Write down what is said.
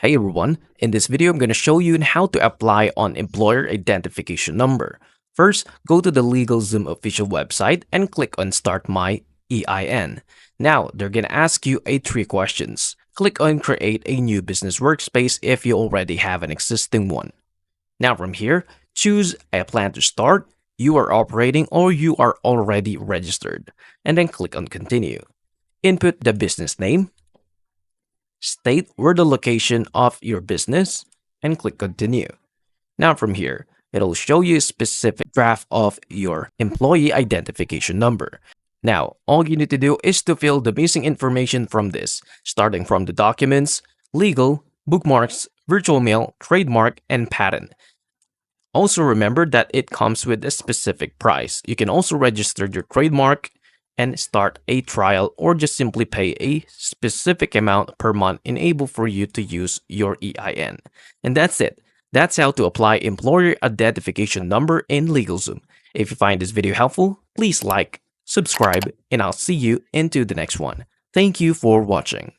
Hey everyone, in this video I'm going to show you how to apply on employer identification number. First, go to the LegalZoom official website and click on Start My EIN. Now, they're going to ask you 3 questions. Click on Create a new business workspace if you already have an existing one. Now from here, choose I plan to start, you are operating, or you are already registered, and then click on Continue. Input the business name, state where the location of your business, and click Continue. Now from here, it'll show you a specific draft of your employee identification number. Now, all you need to do is to fill the missing information from this, starting from the documents, legal, bookmarks, virtual mail, trademark, and patent. Also remember that it comes with a specific price. You can also register your trademark and start a trial, or just simply pay a specific amount per month enable for you to use your EIN. And that's it. That's how to apply employer identification number in LegalZoom. If you find this video helpful, please like, subscribe, and I'll see you into the next one. Thank you for watching.